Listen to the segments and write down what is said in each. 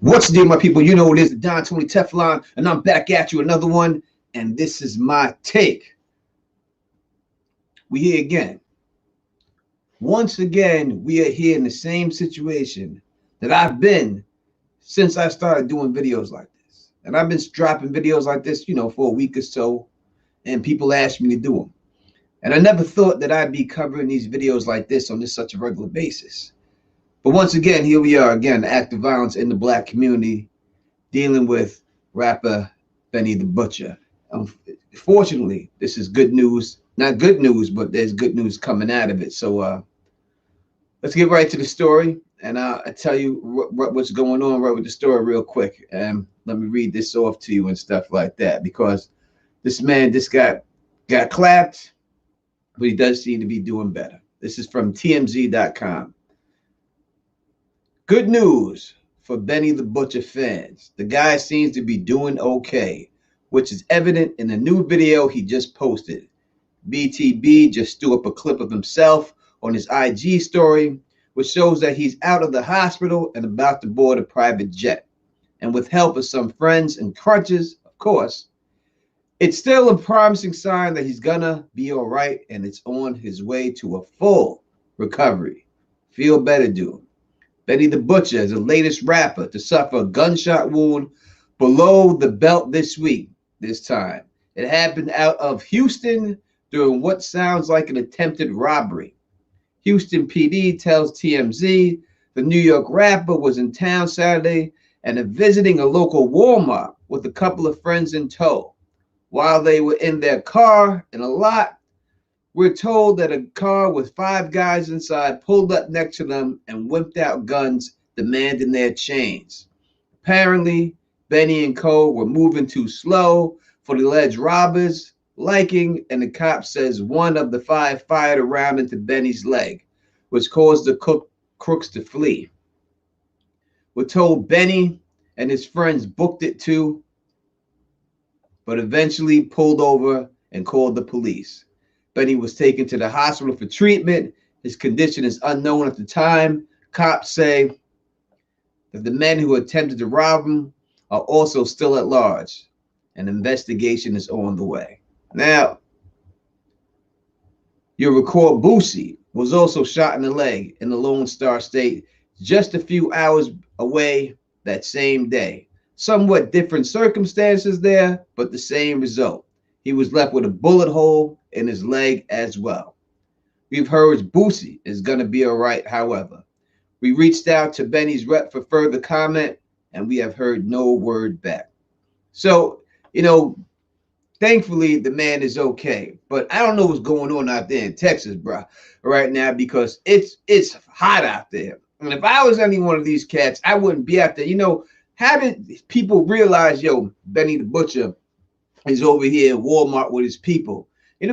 What's the deal, my people? You know it is the Don Tony Teflon, and I'm back at you another one. And this is my take. We here again. Once again, we are here in the same situation that I've been since I started doing videos like this. And I've been dropping videos like this, for a week or so, and people ask me to do them. And I never thought that I'd be covering these videos like this on such a regular basis. But once again, here we are again, active violence in the black community, dealing with rapper Benny the Butcher. Fortunately, this is good news. Not good news, but there's good news coming out of it. So let's get right to the story, and I'll tell you what's going on right with the story real quick. Let me read this off to you and stuff like that, because this man just got clapped, but he does seem to be doing better. This is from TMZ.com. Good news for Benny the Butcher fans. The guy seems to be doing okay, which is evident in the new video he just posted. BTB just threw up a clip of himself on his IG story, which shows that he's out of the hospital and about to board a private jet. And with help of some friends and crutches, of course, it's still a promising sign that he's gonna be all right and it's on his way to a full recovery. Feel better, dude. Benny the Butcher is the latest rapper to suffer a gunshot wound below the belt this week, this time. It happened out of Houston during what sounds like an attempted robbery. Houston PD tells TMZ the New York rapper was in town Saturday and visiting a local Walmart with a couple of friends in tow. While they were in their car in a lot, we're told that a car with 5 guys inside pulled up next to them and whipped out guns, demanding their chains. Apparently, Benny and Co. were moving too slow for the alleged robbers' liking, and the cop says one of the 5 fired a round into Benny's leg, which caused the crooks to flee. We're told Benny and his friends booked it too, but eventually pulled over and called the police. Benny was taken to the hospital for treatment. His condition is unknown at the time. Cops say that the men who attempted to rob him are also still at large. An investigation is on the way. Now, you'll recall Boosie was also shot in the leg in the Lone Star State just a few hours away that same day. Somewhat different circumstances there, but the same result. He was left with a bullet hole in his leg as well. We've heard Boosie is going to be all right, however. We reached out to Benny's rep for further comment, and we have heard no word back. So, thankfully, the man is okay. But I don't know what's going on out there in Texas, bro, right now, because it's hot out there. And if I was any one of these cats, I wouldn't be out there. How did people realize, Benny the Butcher is over here at Walmart with his people?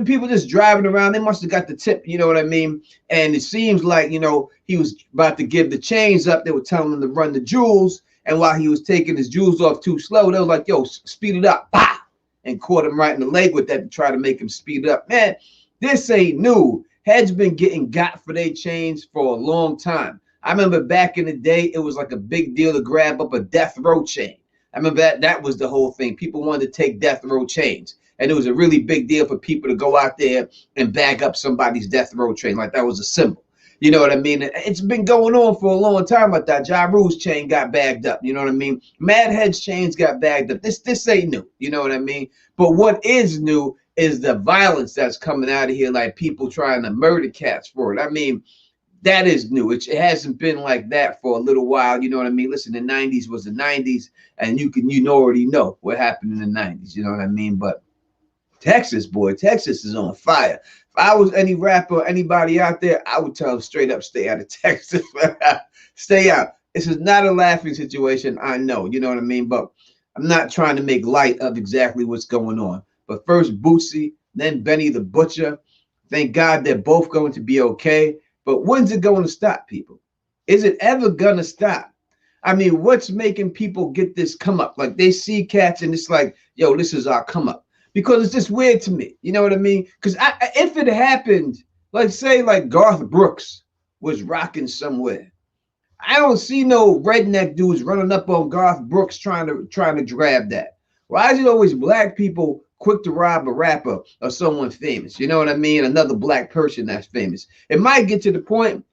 People just driving around, they must have got the tip, you know what I mean? And it seems like, he was about to give the chains up. They were telling him to run the jewels. And while he was taking his jewels off too slow, they were like, yo, speed it up. Bah! And caught him right in the leg with that to try to make him speed it up. Man, this ain't new. Heads been getting got for their chains for a long time. I remember back in the day, it was like a big deal to grab up a death row chain. I remember that was the whole thing. People wanted to take death row chains. And it was a really big deal for people to go out there and bag up somebody's death row chain. Like that was a symbol. You know what I mean? It's been going on for a long time like that. Ja Rule's chain got bagged up. You know what I mean? Mad Head's chains got bagged up. This ain't new. You know what I mean? But what is new is the violence that's coming out of here, like people trying to murder cats for it. I mean, that is new. It hasn't been like that for a little while. You know what I mean? Listen, the 90s was the 90s, and you already know what happened in the 90s. You know what I mean? But Texas, boy, Texas is on fire. If I was any rapper or anybody out there, I would tell them straight up, stay out of Texas. Stay out. This is not a laughing situation, I know. You know what I mean? But I'm not trying to make light of exactly what's going on. But first, Boosie, then Benny the Butcher. Thank God they're both going to be okay. But when's it going to stop, people? Is it ever going to stop? I mean, what's making people get this come up? Like they see cats and it's like, yo, this is our come up. Because it's just weird to me. You know what I mean? Because if it happened, like say like Garth Brooks was rocking somewhere, I don't see no redneck dudes running up on Garth Brooks trying to grab that. Why is it always black people quick to rob a rapper or someone famous? You know what I mean? Another black person that's famous. It might get to the point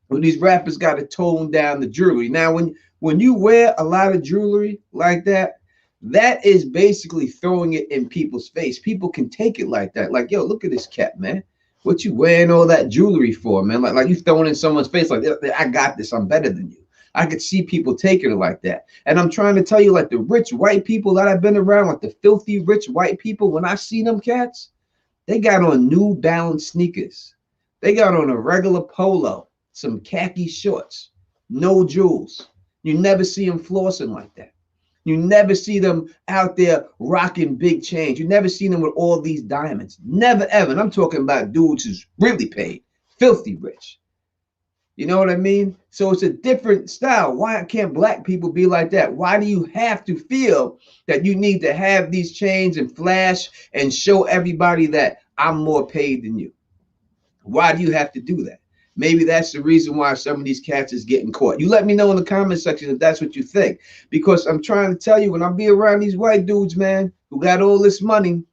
where these rappers got to tone down the jewelry. Now, when you wear a lot of jewelry like that, that is basically throwing it in people's face. People can take it like that. Like, yo, look at this cat, man. What you wearing all that jewelry for, man? Like you throwing in someone's face like, I got this. I'm better than you. I could see people taking it like that. And I'm trying to tell you, like the rich white people that I've been around, like the filthy rich white people, when I see them cats, they got on New Balance sneakers. They got on a regular polo, some khaki shorts, no jewels. You never see them flossing like that. You never see them out there rocking big chains. You never see them with all these diamonds. Never ever. And I'm talking about dudes who's really paid, filthy rich. You know what I mean? So it's a different style. Why can't black people be like that? Why do you have to feel that you need to have these chains and flash and show everybody that I'm more paid than you? Why do you have to do that? Maybe that's the reason why some of these cats is getting caught. You let me know in the comment section if that's what you think. Because I'm trying to tell you, when I be around these white dudes, man, who got all this money,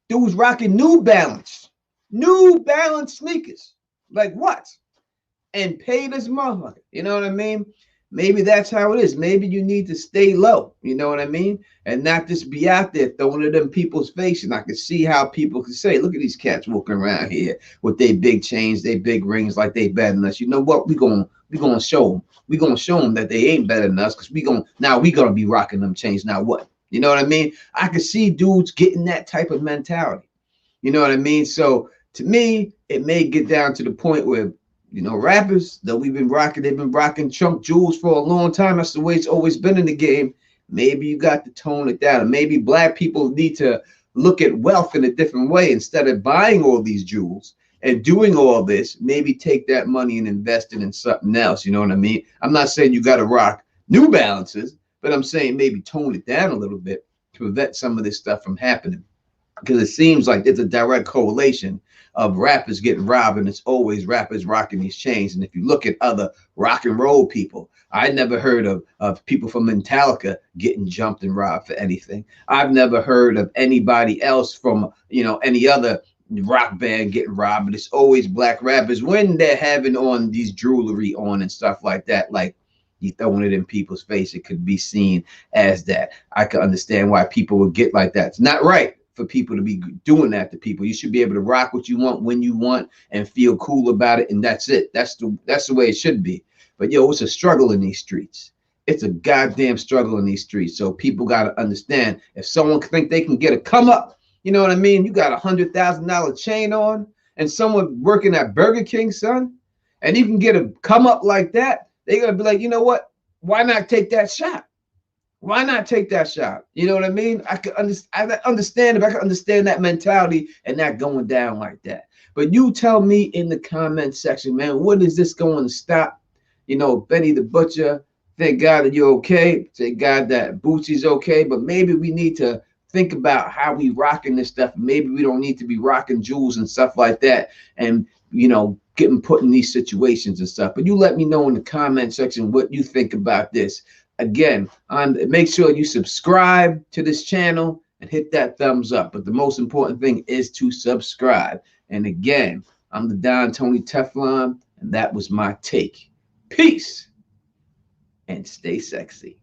dudes rocking New Balance sneakers. Like what? And pay this motherfucker. You know what I mean? Maybe that's how it is. Maybe you need to stay low. You know what I mean? And not just be out there throwing it in people's face. And I can see how people can say, look at these cats walking around here with their big chains, their big rings, like they better than us. You know what? We gonna show them. We gonna show them that they ain't better than us, because we gonna be rocking them chains. Now what? You know what I mean? I can see dudes getting that type of mentality. You know what I mean? So to me, it may get down to the point where, you know, rappers that they've been rocking chunk jewels for a long time. That's the way it's always been in the game. Maybe you got to tone it down. Maybe black people need to look at wealth in a different way. Instead of buying all these jewels and doing all this, maybe take that money and invest it in something else. You know what I mean? I'm not saying you got to rock New Balances, but I'm saying maybe tone it down a little bit to prevent some of this stuff from happening. Because it seems like it's a direct correlation of rappers getting robbed, and it's always rappers rocking these chains. And if you look at other rock and roll people, I never heard of people from Metallica getting jumped and robbed for anything. I've never heard of anybody else from, you know, any other rock band getting robbed, but it's always black rappers when they're having on these jewelry on and stuff like that. Like, you throwing it in people's face, it could be seen as that. I can understand why people would get like that. It's not right for people to be doing that to people. You should be able to rock what you want when you want and feel cool about it, and that's it. That's the way it should be. But yo, it's a struggle in these streets. It's a goddamn struggle in these streets. So people got to understand, if someone think they can get a come up, you know what I mean? You got $100,000 chain on, and someone working at Burger King, son, and you can get a come up like that, they're gonna be like, you know what? Why not take that shot? Why not take that shot? You know what I mean? I understand if I can understand that mentality and not going down like that. But you tell me in the comment section, man, when is this going to stop? You know, Benny the Butcher, thank God that you're okay. Thank God that Bootsy's okay. But maybe we need to think about how we rocking this stuff. Maybe we don't need to be rocking jewels and stuff like that, and, you know, getting put in these situations and stuff. But you let me know in the comment section what you think about this. Again, make sure you subscribe to this channel and hit that thumbs up. But the most important thing is to subscribe. And again, I'm the Don Tony Teflon, and that was my take. Peace and stay sexy.